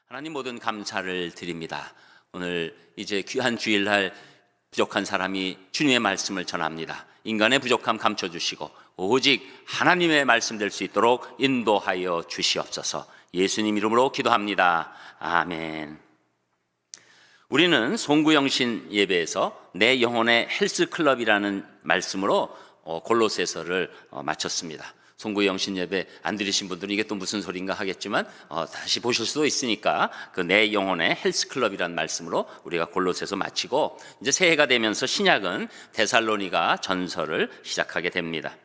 하나님 모든 감사를 드립니다. 오늘 이제 귀한 주일날 부족한 사람이 주님의 말씀을 전합니다. 인간의 부족함 감춰주시고 오직 하나님의 말씀 될 수 있도록 인도하여 주시옵소서. 예수님 이름으로 기도합니다. 아멘. 우리는 송구영신 예배에서 내 영혼의 헬스클럽이라는 말씀으로 골로새서를 마쳤습니다. 송구영신 예배 안 들으신 분들은 이게 또 무슨 소린가 하겠지만 다시 보실 수도 있으니까 그 내 영혼의 헬스클럽이라는 말씀으로 우리가 골로새서 마치고 이제 새해가 되면서 신약은 데살로니가 전서를 시작하게 됩니다.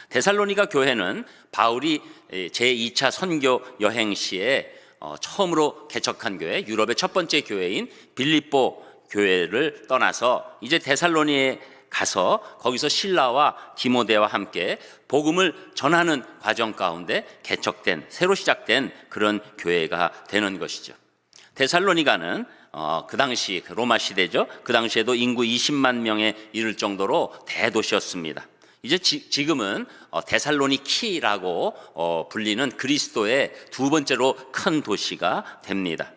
데살로니가 교회는 바울이 제2차 선교 여행 시에 처음으로 개척한 교회, 유럽의 첫 번째 교회인 빌립보 교회를 떠나서 이제 데살로니에 가서 거기서 실라와 디모데와 함께 복음을 전하는 과정 가운데 개척된, 새로 시작된 그런 교회가 되는 것이죠. 데살로니가는 그 당시 로마 시대죠. 그 당시에도 인구 20만 명에 이를 정도로 대도시였습니다. 이제 지금은 데살로니키라고 불리는 그리스도의 두 번째로 큰 도시가 됩니다.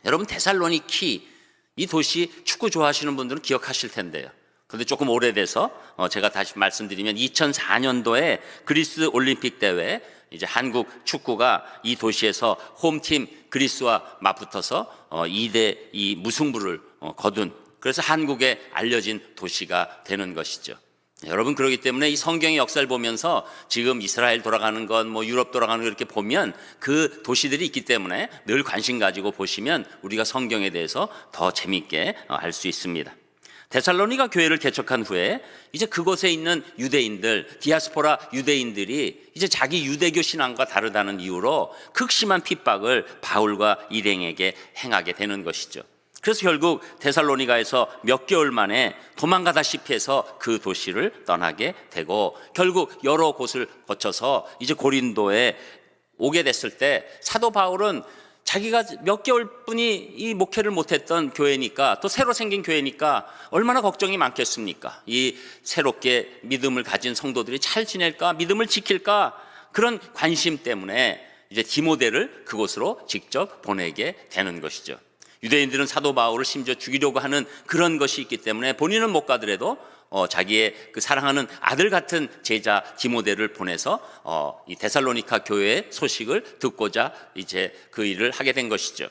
여러분, 데살로니키 이 도시 축구 좋아하시는 분들은 기억하실 텐데요. 그런데 조금 오래돼서 제가 다시 말씀드리면 2004년도에 그리스 올림픽 대회 이제 한국 축구가 이 도시에서 홈팀 그리스와 맞붙어서 2대2 무승부를 거둔, 그래서 한국에 알려진 도시가 되는 것이죠. 여러분, 그렇기 때문에 이 성경의 역사를 보면서 지금 이스라엘 돌아가는 건 유럽 돌아가는 거 이렇게 보면 그 도시들이 있기 때문에 늘 관심 가지고 보시면 우리가 성경에 대해서 더 재미있게 알 수 있습니다. 데살로니가 교회를 개척한 후에 이제 그곳에 있는 유대인들, 디아스포라 유대인들이 이제 자기 유대교 신앙과 다르다는 이유로 극심한 핍박을 바울과 일행에게 행하게 되는 것이죠. 그래서 결국 데살로니가에서 몇 개월 만에 도망가다시피 해서 그 도시를 떠나게 되고 결국 여러 곳을 거쳐서 이제 고린도에 오게 됐을 때 사도 바울은 자기가 몇 개월뿐이 이 목회를 못했던 교회니까, 또 새로 생긴 교회니까 얼마나 걱정이 많겠습니까? 이 새롭게 믿음을 가진 성도들이 잘 지낼까, 믿음을 지킬까, 그런 관심 때문에 이제 디모데를 그곳으로 직접 보내게 되는 것이죠. 유대인들은 사도 바울을 심지어 죽이려고 하는 그런 것이 있기 때문에 본인은 못 가더라도 자기의 그 사랑하는 아들 같은 제자 디모데를 보내서 이 데살로니가 교회의 소식을 듣고자 이제 그 일을 하게 된 것이죠.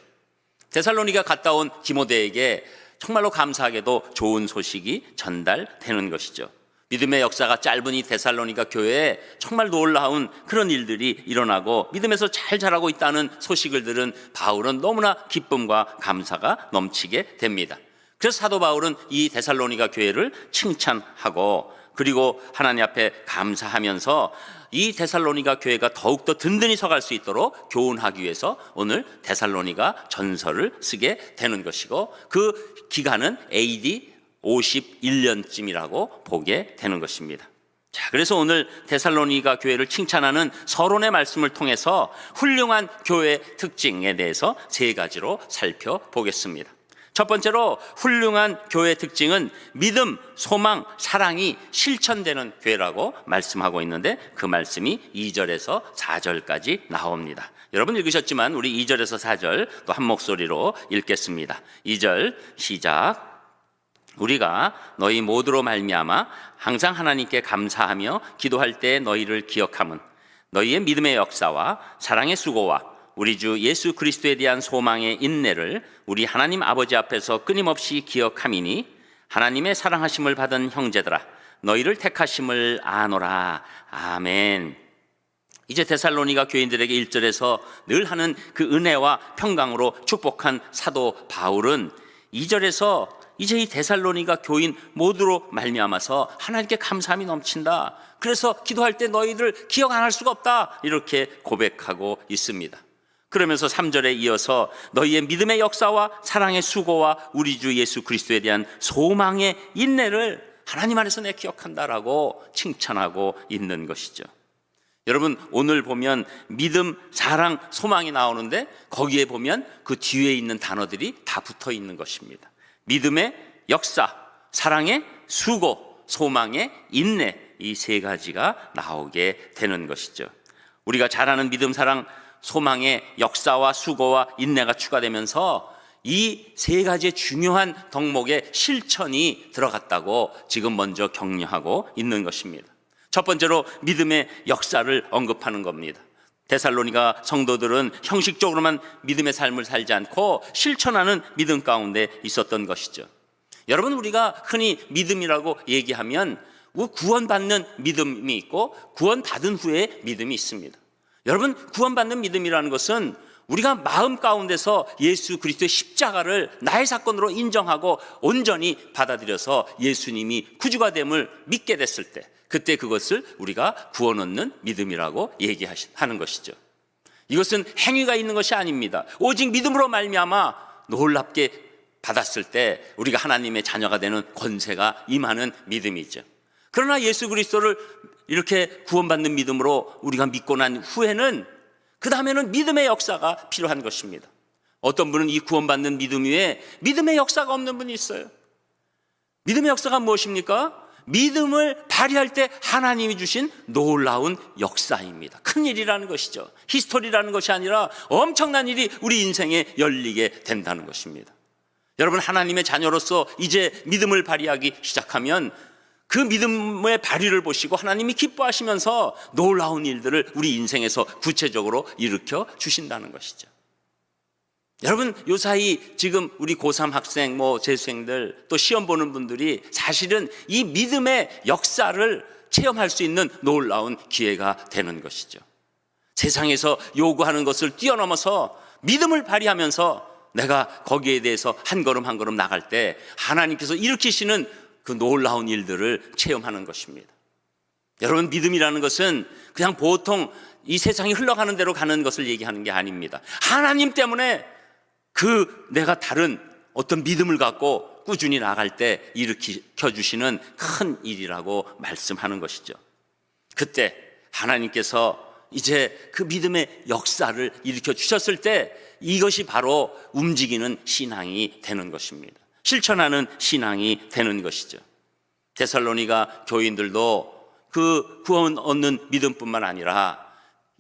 데살로니가 갔다 온 디모데에게 정말로 감사하게도 좋은 소식이 전달되는 것이죠. 믿음의 역사가 짧은 이 데살로니가 교회에 정말 놀라운 그런 일들이 일어나고 믿음에서 잘 자라고 있다는 소식을 들은 바울은 너무나 기쁨과 감사가 넘치게 됩니다. 그래서 사도 바울은 이 데살로니가 교회를 칭찬하고 그리고 하나님 앞에 감사하면서 이 데살로니가 교회가 더욱더 든든히 서갈 수 있도록 교훈하기 위해서 오늘 데살로니가 전서를 쓰게 되는 것이고 그 기간은 AD 51년쯤이라고 보게 되는 것입니다. 자, 그래서 오늘 데살로니가 교회를 칭찬하는 서론의 말씀을 통해서 훌륭한 교회 특징에 대해서 세 가지로 살펴보겠습니다. 첫 번째로 훌륭한 교회 특징은 믿음, 소망, 사랑이 실천되는 교회라고 말씀하고 있는데 그 말씀이 2절에서 4절까지 나옵니다. 여러분 읽으셨지만 우리 2절에서 4절 또 한 목소리로 읽겠습니다. 2절 시작. 우리가 너희 모두로 말미암아 항상 하나님께 감사하며 기도할 때 너희를 기억함은 너희의 믿음의 역사와 사랑의 수고와 우리 주 예수 그리스도에 대한 소망의 인내를 우리 하나님 아버지 앞에서 끊임없이 기억함이니 하나님의 사랑하심을 받은 형제들아 너희를 택하심을 아노라. 아멘. 이제 데살로니가 교인들에게 1절에서 늘 하는 그 은혜와 평강으로 축복한 사도 바울은 2절에서 이제 이 데살로니가 교인 모두로 말미암아서 하나님께 감사함이 넘친다. 그래서 기도할 때 너희들 기억 안 할 수가 없다. 이렇게 고백하고 있습니다. 그러면서 3절에 이어서 너희의 믿음의 역사와 사랑의 수고와 우리 주 예수 그리스도에 대한 소망의 인내를 하나님 안에서 내 기억한다라고 칭찬하고 있는 것이죠. 여러분, 오늘 보면 믿음, 사랑, 소망이 나오는데 거기에 보면 그 뒤에 있는 단어들이 다 붙어 있는 것입니다. 믿음의 역사, 사랑의 수고, 소망의 인내, 이 세 가지가 나오게 되는 것이죠. 우리가 잘 아는 믿음, 사랑, 소망의 역사와 수고와 인내가 추가되면서 이 세 가지의 중요한 덕목의 실천이 들어갔다고 지금 먼저 격려하고 있는 것입니다. 첫 번째로 믿음의 역사를 언급하는 겁니다. 데살로니가 성도들은 형식적으로만 믿음의 삶을 살지 않고 실천하는 믿음 가운데 있었던 것이죠. 여러분, 우리가 흔히 믿음이라고 얘기하면 구원받는 믿음이 있고 구원받은 후에 믿음이 있습니다. 여러분, 구원받는 믿음이라는 것은 우리가 마음 가운데서 예수 그리스도의 십자가를 나의 사건으로 인정하고 온전히 받아들여서 예수님이 구주가 됨을 믿게 됐을 때, 그때 그것을 우리가 구원 얻는 믿음이라고 얘기하는 것이죠. 이것은 행위가 있는 것이 아닙니다. 오직 믿음으로 말미암아 놀랍게 받았을 때 우리가 하나님의 자녀가 되는 권세가 임하는 믿음이죠. 그러나 예수 그리스도를 이렇게 구원받는 믿음으로 우리가 믿고 난 후에는, 그 다음에는 믿음의 역사가 필요한 것입니다. 어떤 분은 이 구원받는 믿음 위에 믿음의 역사가 없는 분이 있어요. 믿음의 역사가 무엇입니까? 믿음을 발휘할 때 하나님이 주신 놀라운 역사입니다. 큰 일이라는 것이죠. 히스토리라는 것이 아니라 엄청난 일이 우리 인생에 열리게 된다는 것입니다. 여러분, 하나님의 자녀로서 이제 믿음을 발휘하기 시작하면 그 믿음의 발휘를 보시고 하나님이 기뻐하시면서 놀라운 일들을 우리 인생에서 구체적으로 일으켜 주신다는 것이죠. 여러분, 요사이 지금 우리 고3 학생, 재수생들, 또 시험 보는 분들이 사실은 이 믿음의 역사를 체험할 수 있는 놀라운 기회가 되는 것이죠. 세상에서 요구하는 것을 뛰어넘어서 믿음을 발휘하면서 내가 거기에 대해서 한 걸음 한 걸음 나갈 때 하나님께서 일으키시는 그 놀라운 일들을 체험하는 것입니다. 여러분, 믿음이라는 것은 그냥 보통 이 세상이 흘러가는 대로 가는 것을 얘기하는 게 아닙니다. 하나님 때문에 내가 다른 어떤 믿음을 갖고 꾸준히 나갈 때 일으켜 주시는 큰 일이라고 말씀하는 것이죠. 그때 하나님께서 이제 그 믿음의 역사를 일으켜 주셨을 때 이것이 바로 움직이는 신앙이 되는 것입니다. 실천하는 신앙이 되는 것이죠. 데살로니가 교인들도 그 구원 얻는 믿음뿐만 아니라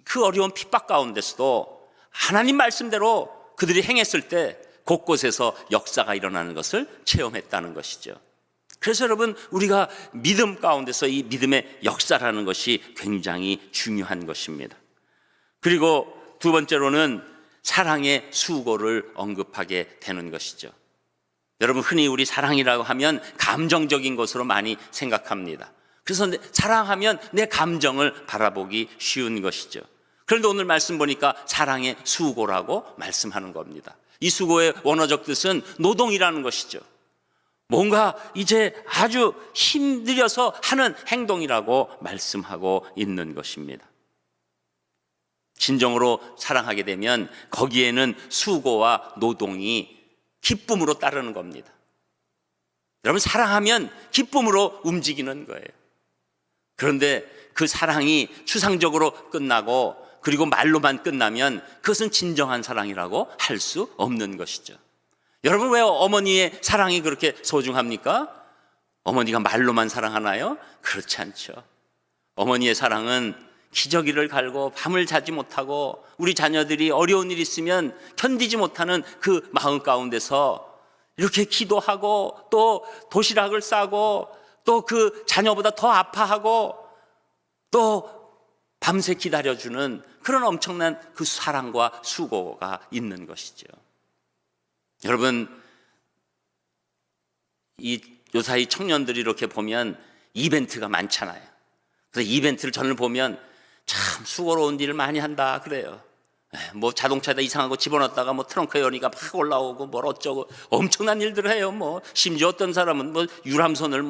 그 어려운 핍박 가운데서도 하나님 말씀대로 그들이 행했을 때 곳곳에서 역사가 일어나는 것을 체험했다는 것이죠. 그래서 여러분, 우리가 믿음 가운데서 이 믿음의 역사라는 것이 굉장히 중요한 것입니다. 그리고 두 번째로는 사랑의 수고를 언급하게 되는 것이죠. 여러분, 흔히 우리 사랑이라고 하면 감정적인 것으로 많이 생각합니다. 그래서 사랑하면 내 감정을 바라보기 쉬운 것이죠. 그런데 오늘 말씀 보니까 사랑의 수고라고 말씀하는 겁니다. 이 수고의 원어적 뜻은 노동이라는 것이죠. 뭔가 이제 아주 힘들여서 하는 행동이라고 말씀하고 있는 것입니다. 진정으로 사랑하게 되면 거기에는 수고와 노동이 기쁨으로 따르는 겁니다. 여러분, 사랑하면 기쁨으로 움직이는 거예요. 그런데 그 사랑이 추상적으로 끝나고 그리고 말로만 끝나면 그것은 진정한 사랑이라고 할 수 없는 것이죠. 여러분, 왜 어머니의 사랑이 그렇게 소중합니까? 어머니가 말로만 사랑하나요? 그렇지 않죠. 어머니의 사랑은 기저귀를 갈고 밤을 자지 못하고 우리 자녀들이 어려운 일 있으면 견디지 못하는 그 마음 가운데서 이렇게 기도하고 또 도시락을 싸고 또 그 자녀보다 더 아파하고 또 밤새 기다려주는 그런 엄청난 그 사랑과 수고가 있는 것이죠. 여러분, 요사이 청년들이 이렇게 보면 이벤트가 많잖아요. 그래서 이벤트를 저는 보면 참 수고로운 일을 많이 한다 그래요. 자동차에다 이상한 거 집어넣었다가 트렁크에 여니까 막 올라오고 뭘 어쩌고 엄청난 일들을 해요. 심지어 어떤 사람은 유람선을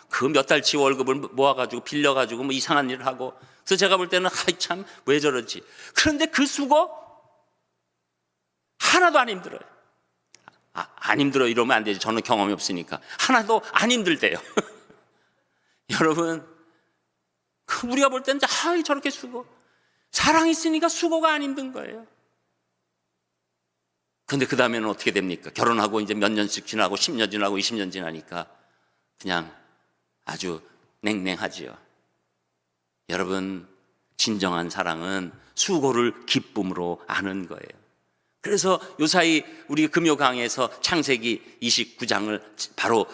그 몇 달치 월급을 모아가지고 빌려가지고 이상한 일을 하고. 그래서 제가 볼 때는 참 왜 저러지. 그런데 그 수고 하나도 안 힘들어요. 안 힘들어 이러면 안 되지. 저는 경험이 없으니까. 하나도 안 힘들대요. 여러분, 우리가 볼 때는 저렇게 수고. 사랑이 있으니까 수고가 안 힘든 거예요. 그런데 그 다음에는 어떻게 됩니까? 결혼하고 이제 몇 년씩 지나고 10년 지나고 20년 지나니까 그냥 아주 냉랭하지요. 여러분, 진정한 사랑은 수고를 기쁨으로 아는 거예요. 그래서 요사이 우리 금요 강의에서 창세기 29장을 바로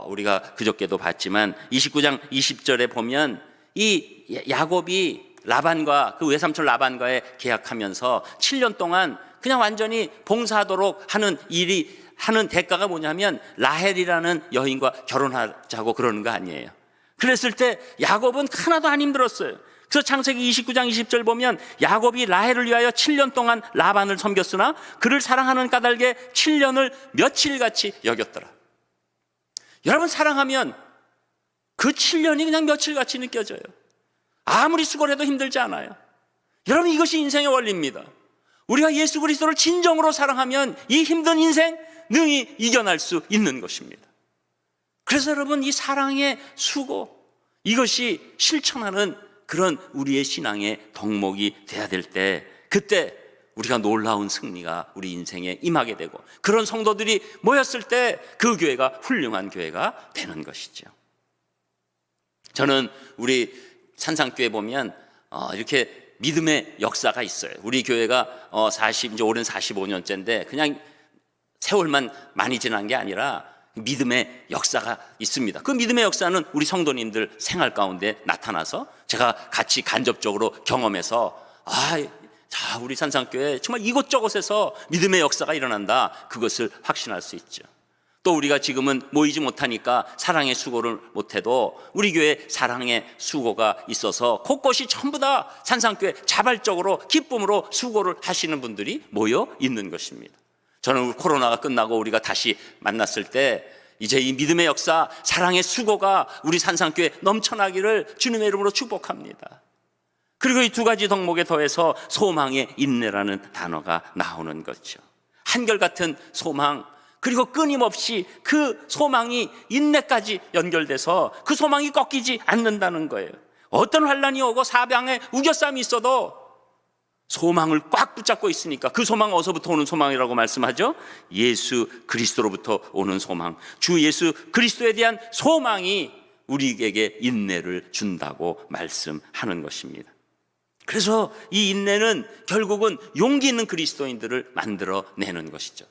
우리가 그저께도 봤지만 29장 20절에 보면 이 야곱이 라반과 그 외삼촌 라반과의 계약하면서 7년 동안 그냥 완전히 봉사하도록 하는 대가가 뭐냐면 라헬이라는 여인과 결혼하자고 그러는 거 아니에요. 그랬을 때 야곱은 하나도 안 힘들었어요. 그래서 창세기 29장 20절 보면 야곱이 라헬을 위하여 7년 동안 라반을 섬겼으나 그를 사랑하는 까닭에 7년을 며칠같이 여겼더라. 여러분, 사랑하면 그 7년이 그냥 며칠같이 느껴져요. 아무리 수고를 해도 힘들지 않아요. 여러분, 이것이 인생의 원리입니다. 우리가 예수 그리스도를 진정으로 사랑하면 이 힘든 인생 능히 이겨낼 수 있는 것입니다. 그래서 여러분, 이 사랑의 수고, 이것이 실천하는 그런 우리의 신앙의 덕목이 돼야 될 때, 그때 우리가 놀라운 승리가 우리 인생에 임하게 되고, 그런 성도들이 모였을 때 그 교회가 훌륭한 교회가 되는 것이죠. 저는 우리 산상교회 보면 이렇게 믿음의 역사가 있어요. 우리 교회가 이제 올해는 45년째인데 그냥 세월만 많이 지난 게 아니라 믿음의 역사가 있습니다. 그 믿음의 역사는 우리 성도님들 생활 가운데 나타나서 제가 같이 간접적으로 경험해서 우리 산상교회 정말 이곳저곳에서 믿음의 역사가 일어난다, 그것을 확신할 수 있죠. 또 우리가 지금은 모이지 못하니까 사랑의 수고를 못해도 우리 교회 사랑의 수고가 있어서 곳곳이 전부 다 산상교회 자발적으로 기쁨으로 수고를 하시는 분들이 모여 있는 것입니다. 저는 코로나가 끝나고 우리가 다시 만났을 때 이제 이 믿음의 역사, 사랑의 수고가 우리 산상교회 넘쳐나기를 주님의 이름으로 축복합니다. 그리고 이 두 가지 덕목에 더해서 소망의 인내라는 단어가 나오는 거죠. 한결같은 소망, 그리고 끊임없이 그 소망이 인내까지 연결돼서 그 소망이 꺾이지 않는다는 거예요. 어떤 환란이 오고 사방에 우겨쌈이 있어도 소망을 꽉 붙잡고 있으니까, 그 소망은 어디서부터 오는 소망이라고 말씀하죠? 예수 그리스도로부터 오는 소망, 주 예수 그리스도에 대한 소망이 우리에게 인내를 준다고 말씀하는 것입니다. 그래서 이 인내는 결국은 용기 있는 그리스도인들을 만들어내는 것이죠.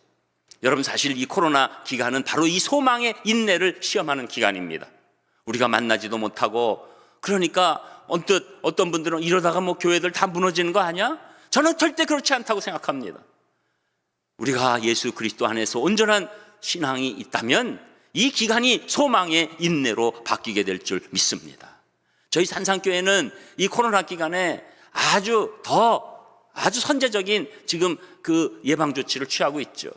여러분, 사실 이 코로나 기간은 바로 이 소망의 인내를 시험하는 기간입니다. 우리가 만나지도 못하고, 그러니까 언뜻 어떤 분들은 이러다가 교회들 다 무너지는 거 아니야? 저는 절대 그렇지 않다고 생각합니다. 우리가 예수 그리스도 안에서 온전한 신앙이 있다면 이 기간이 소망의 인내로 바뀌게 될 줄 믿습니다. 저희 산상교회는 이 코로나 기간에 아주 선제적인 지금 그 예방 조치를 취하고 있죠.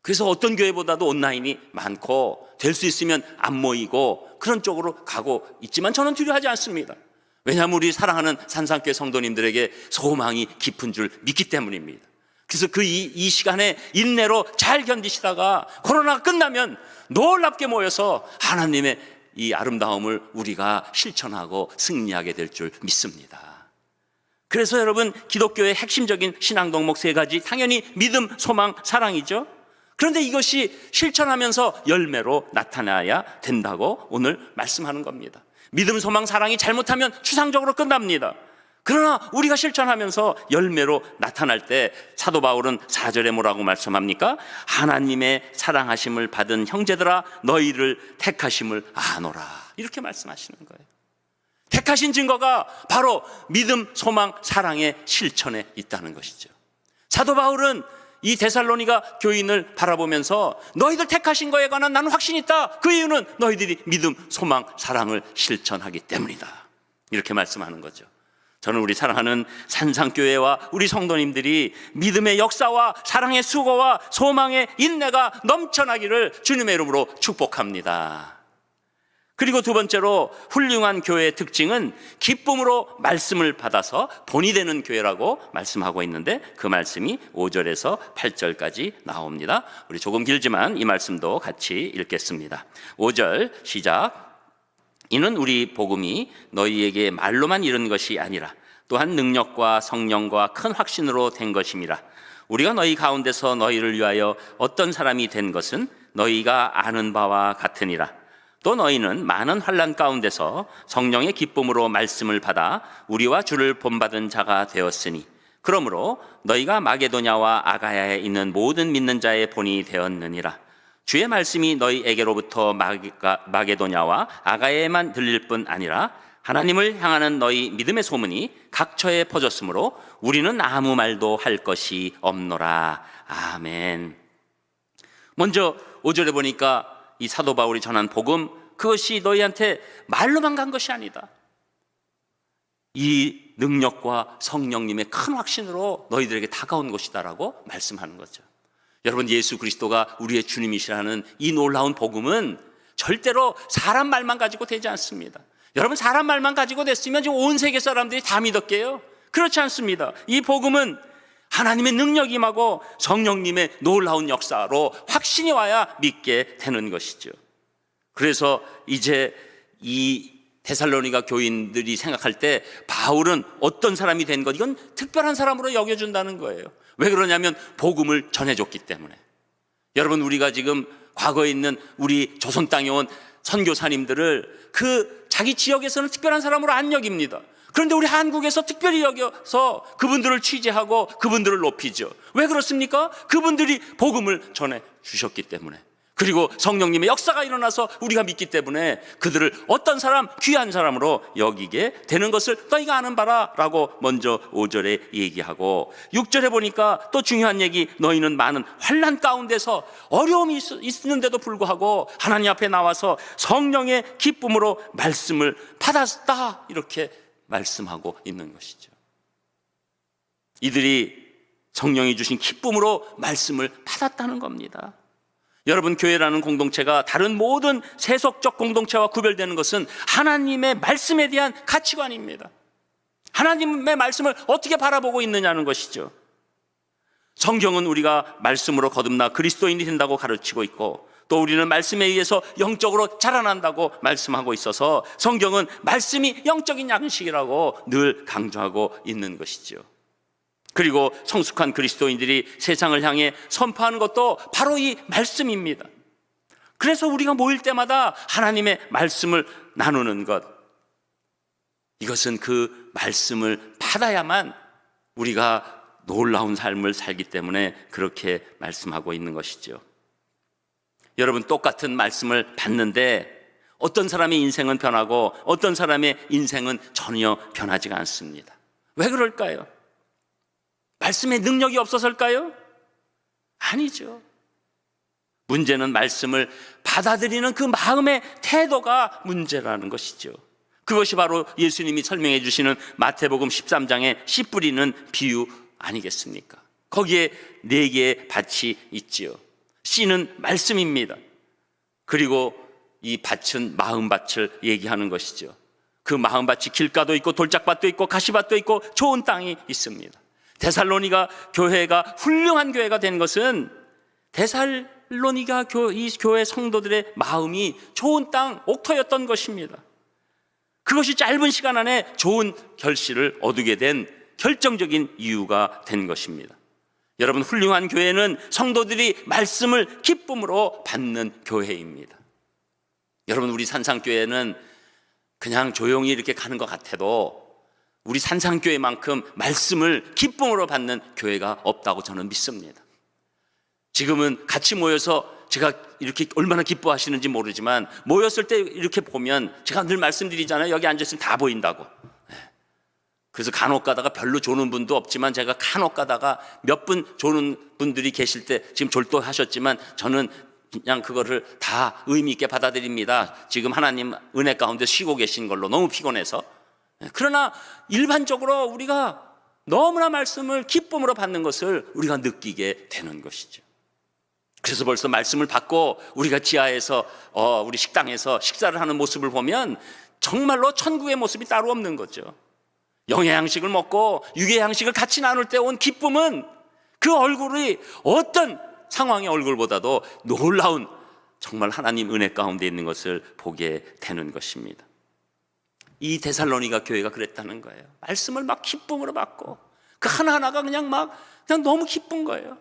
그래서 어떤 교회보다도 온라인이 많고, 될 수 있으면 안 모이고 그런 쪽으로 가고 있지만 저는 두려워하지 않습니다. 왜냐하면 우리 사랑하는 산상교회 성도님들에게 소망이 깊은 줄 믿기 때문입니다. 그래서 이 시간에 인내로 잘 견디시다가 코로나가 끝나면 놀랍게 모여서 하나님의 이 아름다움을 우리가 실천하고 승리하게 될 줄 믿습니다. 그래서 여러분, 기독교의 핵심적인 신앙 덕목 3가지, 당연히 믿음, 소망, 사랑이죠. 그런데 이것이 실천하면서 열매로 나타나야 된다고 오늘 말씀하는 겁니다. 믿음, 소망, 사랑이 잘못하면 추상적으로 끝납니다. 그러나 우리가 실천하면서 열매로 나타날 때 사도 바울은 4절에 뭐라고 말씀합니까? 하나님의 사랑하심을 받은 형제들아, 너희를 택하심을 아노라, 이렇게 말씀하시는 거예요. 택하신 증거가 바로 믿음, 소망, 사랑의 실천에 있다는 것이죠. 사도 바울은 이 데살로니가 교인을 바라보면서 너희들 택하신 거에 관한 나는 확신이 있다. 그 이유는 너희들이 믿음, 소망, 사랑을 실천하기 때문이다, 이렇게 말씀하는 거죠. 저는 우리 사랑하는 산상교회와 우리 성도님들이 믿음의 역사와 사랑의 수고와 소망의 인내가 넘쳐나기를 주님의 이름으로 축복합니다. 그리고 두 번째로, 훌륭한 교회의 특징은 기쁨으로 말씀을 받아서 본이 되는 교회라고 말씀하고 있는데, 그 말씀이 5절에서 8절까지 나옵니다. 우리 조금 길지만 이 말씀도 같이 읽겠습니다. 5절 시작. 이는 우리 복음이 너희에게 말로만 이른 것이 아니라 또한 능력과 성령과 큰 확신으로 된 것임이라. 우리가 너희 가운데서 너희를 위하여 어떤 사람이 된 것은 너희가 아는 바와 같으니라. 또 너희는 많은 환난 가운데서 성령의 기쁨으로 말씀을 받아 우리와 주를 본받은 자가 되었으니 그러므로 너희가 마게도냐와 아가야에 있는 모든 믿는 자의 본이 되었느니라. 주의 말씀이 너희에게로부터 마게도냐와 아가야에만 들릴 뿐 아니라 하나님을 향하는 너희 믿음의 소문이 각처에 퍼졌으므로 우리는 아무 말도 할 것이 없노라. 아멘. 먼저 5절에 보니까 이 사도 바울이 전한 복음, 그것이 너희한테 말로만 간 것이 아니다. 이 능력과 성령님의 큰 확신으로 너희들에게 다가온 것이다라고 말씀하는 거죠. 여러분, 예수 그리스도가 우리의 주님이시라는 이 놀라운 복음은 절대로 사람 말만 가지고 되지 않습니다. 여러분, 사람 말만 가지고 됐으면 지금 온 세계 사람들이 다 믿었게요? 그렇지 않습니다. 이 복음은 하나님의 능력이 임하고 성령님의 놀라운 역사로 확신이 와야 믿게 되는 것이죠. 그래서 이제 이 데살로니가 교인들이 생각할 때 바울은 어떤 사람이 된 것, 이건 특별한 사람으로 여겨준다는 거예요. 왜 그러냐면 복음을 전해줬기 때문에. 여러분, 우리가 지금 과거에 있는 우리 조선 땅에 온 선교사님들을 그 자기 지역에서는 특별한 사람으로 안 여깁니다. 그런데 우리 한국에서 특별히 여겨서 그분들을 취재하고 그분들을 높이죠. 왜 그렇습니까? 그분들이 복음을 전해 주셨기 때문에, 그리고 성령님의 역사가 일어나서 우리가 믿기 때문에 그들을 어떤 사람, 귀한 사람으로 여기게 되는 것을 너희가 아는 바라라고 먼저 5절에 얘기하고, 6절에 보니까 또 중요한 얘기, 너희는 많은 환난 가운데서 어려움이 있는데도 불구하고 하나님 앞에 나와서 성령의 기쁨으로 말씀을 받았다, 이렇게 말씀하고 있는 것이죠. 이들이 성령이 주신 기쁨으로 말씀을 받았다는 겁니다. 여러분, 교회라는 공동체가 다른 모든 세속적 공동체와 구별되는 것은 하나님의 말씀에 대한 가치관입니다. 하나님의 말씀을 어떻게 바라보고 있느냐는 것이죠. 성경은 우리가 말씀으로 거듭나 그리스도인이 된다고 가르치고 있고, 또 우리는 말씀에 의해서 영적으로 자라난다고 말씀하고 있어서 성경은 말씀이 영적인 양식이라고 늘 강조하고 있는 것이죠. 그리고 성숙한 그리스도인들이 세상을 향해 선포하는 것도 바로 이 말씀입니다. 그래서 우리가 모일 때마다 하나님의 말씀을 나누는 것, 이것은 그 말씀을 받아야만 우리가 놀라운 삶을 살기 때문에 그렇게 말씀하고 있는 것이죠. 여러분, 똑같은 말씀을 받는데 어떤 사람의 인생은 변하고 어떤 사람의 인생은 전혀 변하지가 않습니다. 왜 그럴까요? 말씀의 능력이 없어서일까요? 아니죠. 문제는 말씀을 받아들이는 그 마음의 태도가 문제라는 것이죠. 그것이 바로 예수님이 설명해 주시는 마태복음 13장의 씨 뿌리는 비유 아니겠습니까? 거기에 4개의 밭이 있지요. 씨는 말씀입니다. 그리고 이 밭은 마음밭을 얘기하는 것이죠. 그 마음밭이 길가도 있고 돌짝밭도 있고 가시밭도 있고 좋은 땅이 있습니다. 데살로니가 교회가 훌륭한 교회가 된 것은 데살로니가 이 교회 성도들의 마음이 좋은 땅, 옥토였던 것입니다. 그것이 짧은 시간 안에 좋은 결실을 얻게 된 결정적인 이유가 된 것입니다. 여러분, 훌륭한 교회는 성도들이 말씀을 기쁨으로 받는 교회입니다. 여러분, 우리 산상교회는 그냥 조용히 이렇게 가는 것 같아도 우리 산상교회만큼 말씀을 기쁨으로 받는 교회가 없다고 저는 믿습니다. 지금은 같이 모여서 제가 이렇게 얼마나 기뻐하시는지 모르지만 모였을 때 이렇게 보면 제가 늘 말씀드리잖아요. 여기 앉아있으면 다 보인다고. 그래서 간혹 가다가 별로 조는 분도 없지만 제가 간혹 가다가 몇 분 조는 분들이 계실 때 지금 졸도하셨지만 저는 그냥 그거를 다 의미 있게 받아들입니다. 지금 하나님 은혜 가운데 쉬고 계신 걸로 너무 피곤해서. 그러나 일반적으로 우리가 너무나 말씀을 기쁨으로 받는 것을 우리가 느끼게 되는 것이죠. 그래서 벌써 말씀을 받고 우리가 지하에서 우리 식당에서 식사를 하는 모습을 보면 정말로 천국의 모습이 따로 없는 거죠. 영의 양식을 먹고 육의 양식을 같이 나눌 때 온 기쁨은 그 얼굴이 어떤 상황의 얼굴보다도 놀라운 정말 하나님 은혜 가운데 있는 것을 보게 되는 것입니다. 이 데살로니가 교회가 그랬다는 거예요. 말씀을 막 기쁨으로 받고 그 하나하나가 그냥 너무 기쁜 거예요.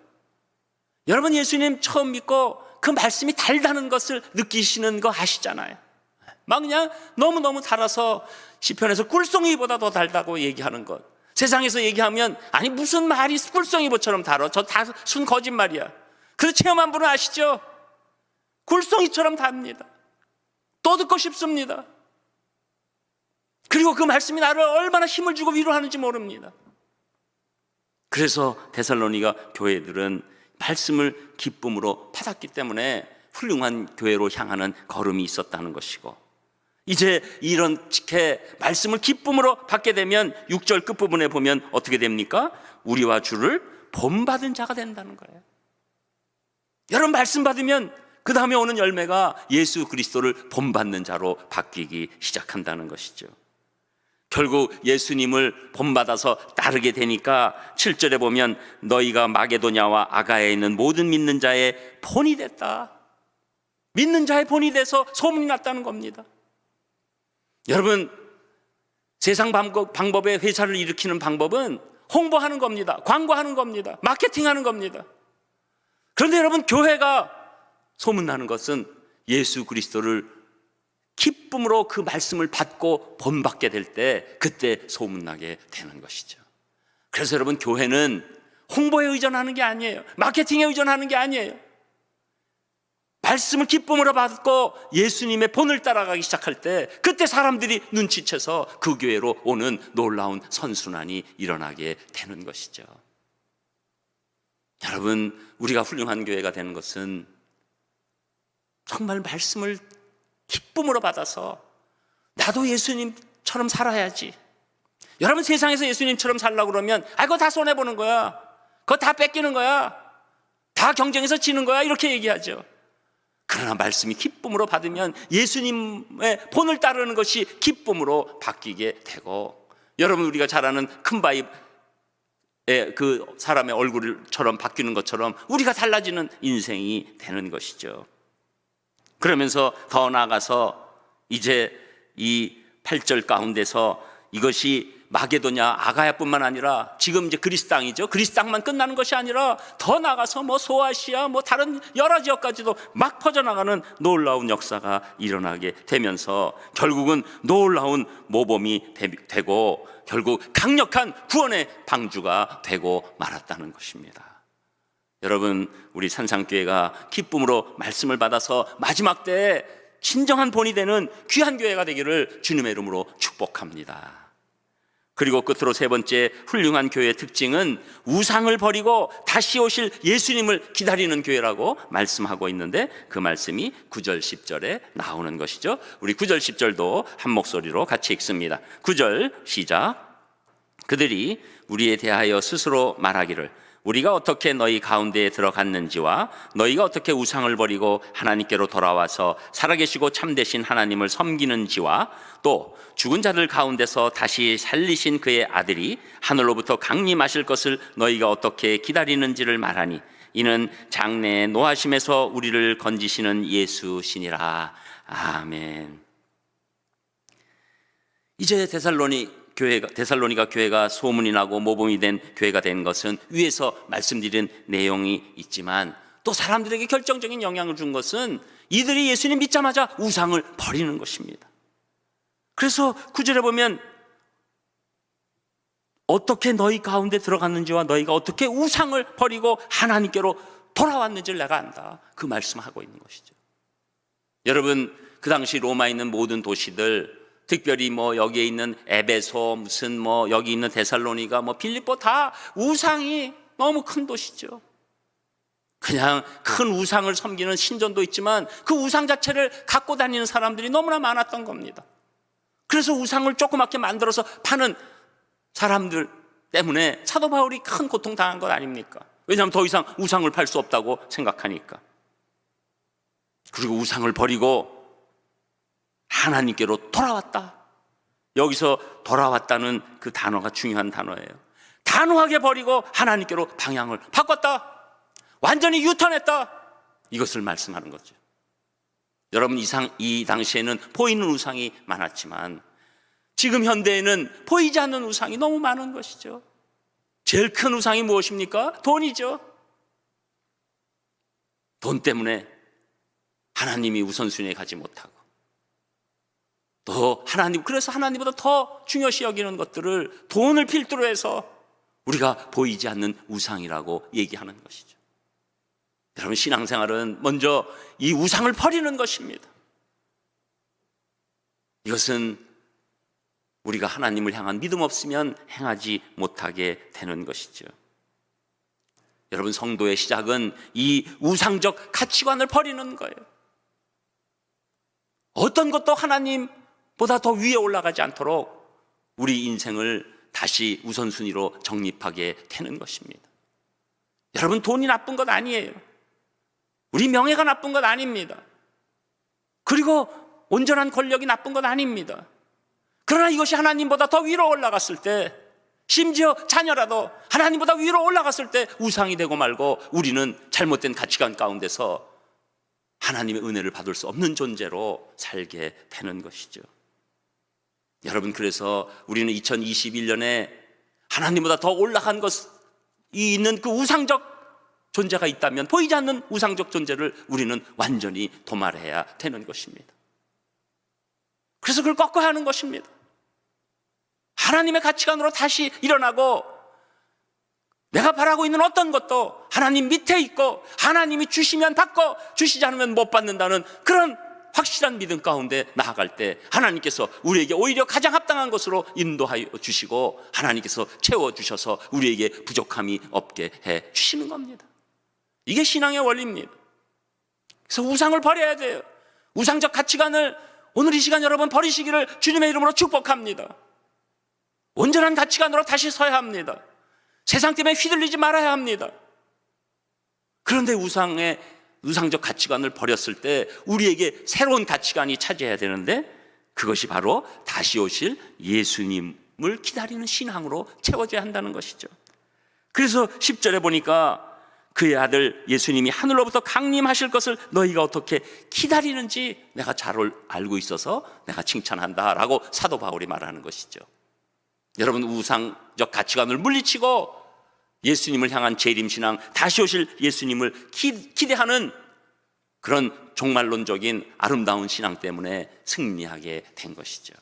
여러분, 예수님 처음 믿고 그 말씀이 달다는 것을 느끼시는 거 아시잖아요. 막 그냥 너무너무 달아서 시편에서 꿀송이보다 더 달다고 얘기하는 것. 세상에서 얘기하면 아니 무슨 말이 꿀송이보처럼 달아. 저 다 순 거짓말이야. 그래서 체험한 분은 아시죠? 꿀송이처럼 답니다. 또 듣고 싶습니다. 그리고 그 말씀이 나를 얼마나 힘을 주고 위로하는지 모릅니다. 그래서 데살로니가 교회들은 말씀을 기쁨으로 받았기 때문에 훌륭한 교회로 향하는 걸음이 있었다는 것이고, 이제 이렇게 말씀을 기쁨으로 받게 되면 6절 끝부분에 보면 어떻게 됩니까? 우리와 주를 본받은 자가 된다는 거예요. 여러분, 말씀 받으면 그 다음에 오는 열매가 예수 그리스도를 본받는 자로 바뀌기 시작한다는 것이죠. 결국 예수님을 본받아서 따르게 되니까 7절에 보면 너희가 마게도냐와 아가야에 있는 모든 믿는 자의 본이 됐다. 믿는 자의 본이 돼서 소문이 났다는 겁니다. 여러분, 세상 방법의 회사를 일으키는 방법은 홍보하는 겁니다. 광고하는 겁니다. 마케팅하는 겁니다. 그런데 여러분, 교회가 소문나는 것은 예수 그리스도를 기쁨으로 그 말씀을 받고 본받게 될 때, 그때 소문나게 되는 것이죠. 그래서 여러분, 교회는 홍보에 의존하는 게 아니에요. 마케팅에 의존하는 게 아니에요. 말씀을 기쁨으로 받고 예수님의 본을 따라가기 시작할 때, 그때 사람들이 눈치채서 그 교회로 오는 놀라운 선순환이 일어나게 되는 것이죠. 여러분, 우리가 훌륭한 교회가 되는 것은 정말 말씀을 기쁨으로 받아서 나도 예수님처럼 살아야지. 여러분, 세상에서 예수님처럼 살려고 그러면 그거 다 손해보는 거야, 그거 다 뺏기는 거야, 다 경쟁에서 지는 거야, 이렇게 얘기하죠. 그러나 말씀이 기쁨으로 받으면 예수님의 본을 따르는 것이 기쁨으로 바뀌게 되고, 여러분, 우리가 잘 아는 큰 바위의 그 사람의 얼굴처럼 바뀌는 것처럼 우리가 달라지는 인생이 되는 것이죠. 그러면서 더 나아가서 이제 이 8절 가운데서 이것이 마게도냐 아가야뿐만 아니라 지금 이제 그리스 땅이죠. 그리스 땅만 끝나는 것이 아니라 더 나아가서 뭐 소아시아 뭐 다른 여러 지역까지도 막 퍼져나가는 놀라운 역사가 일어나게 되면서 결국은 놀라운 모범이 되고 결국 강력한 구원의 방주가 되고 말았다는 것입니다. 여러분, 우리 산상교회가 기쁨으로 말씀을 받아서 마지막 때에 진정한 본이 되는 귀한 교회가 되기를 주님의 이름으로 축복합니다. 그리고 끝으로 세 번째 훌륭한 교회의 특징은 우상을 버리고 다시 오실 예수님을 기다리는 교회라고 말씀하고 있는데, 그 말씀이 9절 10절에 나오는 것이죠. 우리 9절 10절도 한 목소리로 같이 읽습니다. 9절 시작. 그들이 우리에 대하여 스스로 말하기를 우리가 어떻게 너희 가운데에 들어갔는지와 너희가 어떻게 우상을 버리고 하나님께로 돌아와서 살아계시고 참되신 하나님을 섬기는지와 또 죽은 자들 가운데서 다시 살리신 그의 아들이 하늘로부터 강림하실 것을 너희가 어떻게 기다리는지를 말하니 이는 장래의 노하심에서 우리를 건지시는 예수시니라. 아멘. 이제 데살로니가 교회가 소문이 나고 모범이 된 교회가 된 것은 위에서 말씀드린 내용이 있지만, 또 사람들에게 결정적인 영향을 준 것은 이들이 예수님 믿자마자 우상을 버리는 것입니다. 그래서 9절에 보면 어떻게 너희 가운데 들어갔는지와 너희가 어떻게 우상을 버리고 하나님께로 돌아왔는지를 내가 안다, 그 말씀하고 있는 것이죠. 여러분, 그 당시 로마에 있는 모든 도시들, 특별히 뭐 여기에 있는 에베소, 무슨 뭐 여기 있는 데살로니가, 뭐 빌립보, 다 우상이 너무 큰 도시죠. 그냥 큰 우상을 섬기는 신전도 있지만 그 우상 자체를 갖고 다니는 사람들이 너무나 많았던 겁니다. 그래서 우상을 조그맣게 만들어서 파는 사람들 때문에 사도 바울이 큰 고통 당한 것 아닙니까? 왜냐하면 더 이상 우상을 팔 수 없다고 생각하니까. 그리고 우상을 버리고 하나님께로 돌아왔다. 여기서 돌아왔다는 그 단어가 중요한 단어예요. 단호하게 버리고 하나님께로 방향을 바꿨다. 완전히 유턴했다. 이것을 말씀하는 거죠. 여러분, 이 당시에는 보이는 우상이 많았지만 지금 현대에는 보이지 않는 우상이 너무 많은 것이죠. 제일 큰 우상이 무엇입니까? 돈이죠. 돈 때문에 하나님이 우선순위에 가지 못하고 또 그래서 하나님보다 더 중요시 여기는 것들을 돈을 필두로 해서 우리가 보이지 않는 우상이라고 얘기하는 것이죠. 여러분, 신앙생활은 먼저 이 우상을 버리는 것입니다. 이것은 우리가 하나님을 향한 믿음 없으면 행하지 못하게 되는 것이죠. 여러분, 성도의 시작은 이 우상적 가치관을 버리는 거예요. 어떤 것도 하나님보다 더 위에 올라가지 않도록 우리 인생을 다시 우선순위로 정립하게 되는 것입니다. 여러분, 돈이 나쁜 것 아니에요. 우리 명예가 나쁜 것 아닙니다. 그리고 온전한 권력이 나쁜 것 아닙니다. 그러나 이것이 하나님보다 더 위로 올라갔을 때, 심지어 자녀라도 하나님보다 위로 올라갔을 때 우상이 되고 말고 우리는 잘못된 가치관 가운데서 하나님의 은혜를 받을 수 없는 존재로 살게 되는 것이죠. 여러분, 그래서 우리는 2021년에 하나님보다 더 올라간 것이 있는 그 우상적 존재가 있다면, 보이지 않는 우상적 존재를 우리는 완전히 도말해야 되는 것입니다. 그래서 그걸 꺾어야 하는 것입니다. 하나님의 가치관으로 다시 일어나고, 내가 바라고 있는 어떤 것도 하나님 밑에 있고, 하나님이 주시면 받고 주시지 않으면 못 받는다는 그런 확실한 믿음 가운데 나아갈 때 하나님께서 우리에게 오히려 가장 합당한 것으로 인도하여 주시고, 하나님께서 채워주셔서 우리에게 부족함이 없게 해 주시는 겁니다. 이게 신앙의 원리입니다. 그래서 우상을 버려야 돼요. 우상적 가치관을 오늘 이 시간 여러분 버리시기를 주님의 이름으로 축복합니다. 온전한 가치관으로 다시 서야 합니다. 세상 때문에 휘둘리지 말아야 합니다. 그런데 우상적 가치관을 버렸을 때 우리에게 새로운 가치관이 차지해야 되는데, 그것이 바로 다시 오실 예수님을 기다리는 신앙으로 채워져야 한다는 것이죠. 그래서 10절에 보니까 그의 아들 예수님이 하늘로부터 강림하실 것을 너희가 어떻게 기다리는지 내가 잘 알고 있어서 내가 칭찬한다 라고 사도 바울이 말하는 것이죠. 여러분, 우상적 가치관을 물리치고 예수님을 향한 재림신앙, 다시 오실 예수님을 기대하는 그런 종말론적인 아름다운 신앙 때문에 승리하게 된 것이죠.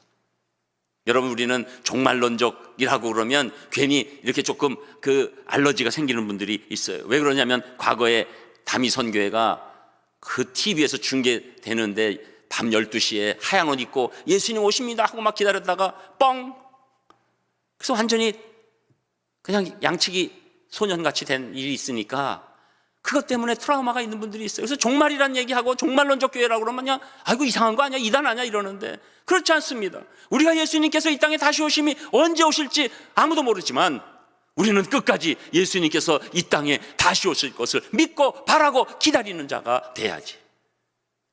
여러분, 우리는 종말론적이라고 그러면 괜히 이렇게 조금 알러지가 생기는 분들이 있어요. 왜 그러냐면, 과거에 다미 선교회가 그 TV에서 중계되는데 밤 12시에 하얀 옷 입고 예수님 오십니다 하고 막 기다렸다가 뻥! 그래서 완전히 그냥 양치기 소년같이 된 일이 있으니까 그것 때문에 트라우마가 있는 분들이 있어요. 그래서 종말이란 얘기하고 종말론적 교회라고 그러면 그냥 아이고 이상한 거 아니야, 이단 아니야 이러는데, 그렇지 않습니다. 우리가 예수님께서 이 땅에 다시 오심이 언제 오실지 아무도 모르지만 우리는 끝까지 예수님께서 이 땅에 다시 오실 것을 믿고 바라고 기다리는 자가 돼야지.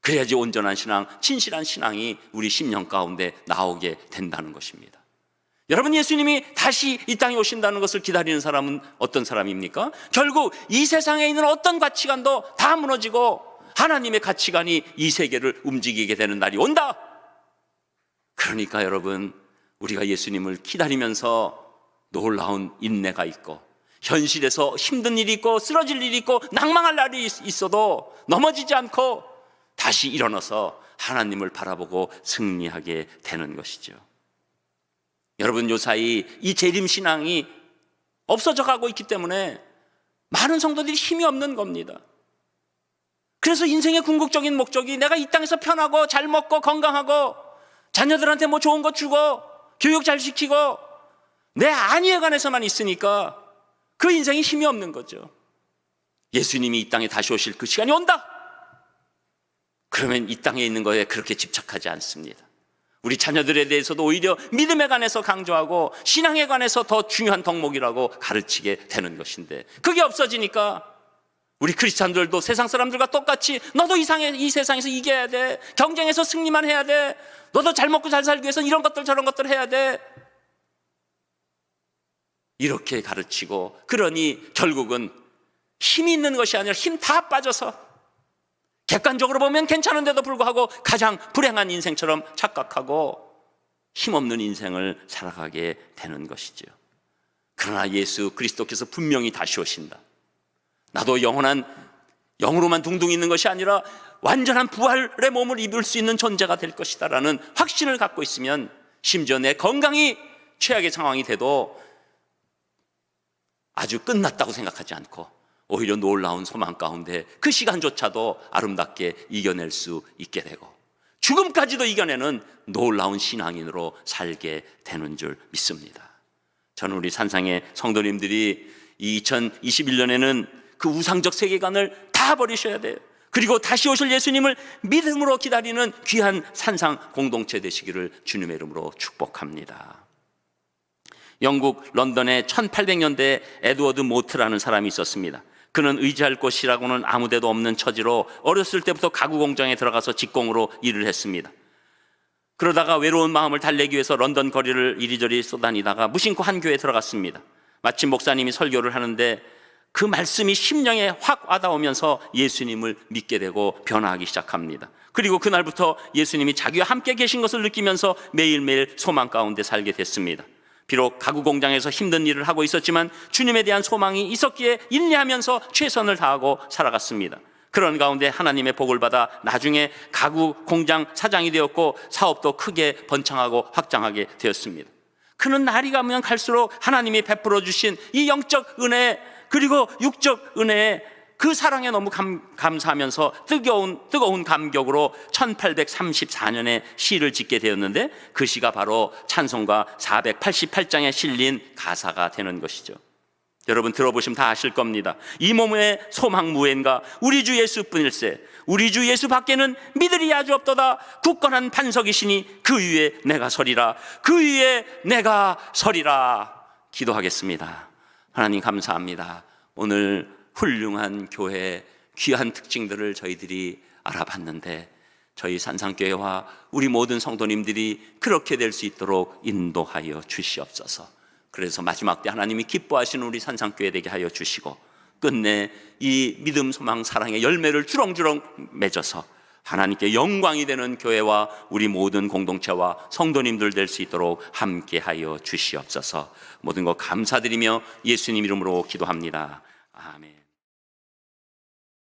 그래야지 온전한 신앙, 진실한 신앙이 우리 심령 가운데 나오게 된다는 것입니다. 여러분, 예수님이 다시 이 땅에 오신다는 것을 기다리는 사람은 어떤 사람입니까? 결국 이 세상에 있는 어떤 가치관도 다 무너지고 하나님의 가치관이 이 세계를 움직이게 되는 날이 온다. 그러니까 여러분, 우리가 예수님을 기다리면서 놀라운 인내가 있고, 현실에서 힘든 일이 있고 쓰러질 일이 있고 낭망할 날이 있어도 넘어지지 않고 다시 일어나서 하나님을 바라보고 승리하게 되는 것이죠. 여러분, 요사이 이 재림신앙이 없어져 가고 있기 때문에 많은 성도들이 힘이 없는 겁니다. 그래서 인생의 궁극적인 목적이 내가 이 땅에서 편하고 잘 먹고 건강하고 자녀들한테 뭐 좋은 거 주고 교육 잘 시키고 내 안위에 관해서만 있으니까 그 인생이 힘이 없는 거죠. 예수님이 이 땅에 다시 오실 그 시간이 온다. 그러면 이 땅에 있는 거에 그렇게 집착하지 않습니다. 우리 자녀들에 대해서도 오히려 믿음에 관해서 강조하고 신앙에 관해서 더 중요한 덕목이라고 가르치게 되는 것인데, 그게 없어지니까 우리 크리스찬들도 세상 사람들과 똑같이 너도 이 세상에서 이겨야 돼, 경쟁에서 승리만 해야 돼, 너도 잘 먹고 잘 살기 위해서 이런 것들 저런 것들 해야 돼, 이렇게 가르치고, 그러니 결국은 힘이 있는 것이 아니라 힘 다 빠져서 객관적으로 보면 괜찮은데도 불구하고 가장 불행한 인생처럼 착각하고 힘없는 인생을 살아가게 되는 것이죠. 그러나 예수 그리스도께서 분명히 다시 오신다. 나도 영원한 영으로만 둥둥 있는 것이 아니라 완전한 부활의 몸을 입을 수 있는 존재가 될 것이다라는 확신을 갖고 있으면, 심지어 내 건강이 최악의 상황이 돼도 아주 끝났다고 생각하지 않고 오히려 놀라운 소망 가운데 그 시간조차도 아름답게 이겨낼 수 있게 되고 죽음까지도 이겨내는 놀라운 신앙인으로 살게 되는 줄 믿습니다. 저는 우리 산상의 성도님들이 이 2021년에는 그 우상적 세계관을 다 버리셔야 돼요. 그리고 다시 오실 예수님을 믿음으로 기다리는 귀한 산상 공동체 되시기를 주님의 이름으로 축복합니다. 영국 런던에 1800년대에 에드워드 모트라는 사람이 있었습니다. 그는 의지할 곳이라고는 아무 데도 없는 처지로 어렸을 때부터 가구 공장에 들어가서 직공으로 일을 했습니다. 그러다가 외로운 마음을 달래기 위해서 런던 거리를 이리저리 쏘다니다가 무심코 한 교회에 들어갔습니다. 마침 목사님이 설교를 하는데 그 말씀이 심령에 확 와닿으면서 예수님을 믿게 되고 변화하기 시작합니다. 그리고 그날부터 예수님이 자기와 함께 계신 것을 느끼면서 매일매일 소망 가운데 살게 됐습니다. 비록 가구 공장에서 힘든 일을 하고 있었지만 주님에 대한 소망이 있었기에 인내하면서 최선을 다하고 살아갔습니다. 그런 가운데 하나님의 복을 받아 나중에 가구 공장 사장이 되었고 사업도 크게 번창하고 확장하게 되었습니다. 그는 날이 가면 갈수록 하나님이 베풀어 주신 이 영적 은혜 그리고 육적 은혜에 그 사랑에 너무 감사하면서 뜨거운 감격으로 1834년에 시를 짓게 되었는데 그 시가 바로 찬송가 488장에 실린 가사가 되는 것이죠. 여러분 들어보시면 다 아실 겁니다. 이 몸의 소망 무엔가 우리 주 예수뿐일세. 우리 주 예수 밖에는 믿으리 아주 없도다. 굳건한 반석이시니 그 위에 내가 서리라. 그 위에 내가 서리라. 기도하겠습니다. 하나님 감사합니다. 오늘 훌륭한 교회의 귀한 특징들을 저희들이 알아봤는데 저희 산상교회와 우리 모든 성도님들이 그렇게 될 수 있도록 인도하여 주시옵소서. 그래서 마지막 때 하나님이 기뻐하시는 우리 산상교회 되게 하여 주시고 끝내 이 믿음, 소망, 사랑의 열매를 주렁주렁 맺어서 하나님께 영광이 되는 교회와 우리 모든 공동체와 성도님들 될 수 있도록 함께하여 주시옵소서. 모든 것 감사드리며 예수님 이름으로 기도합니다. 아멘.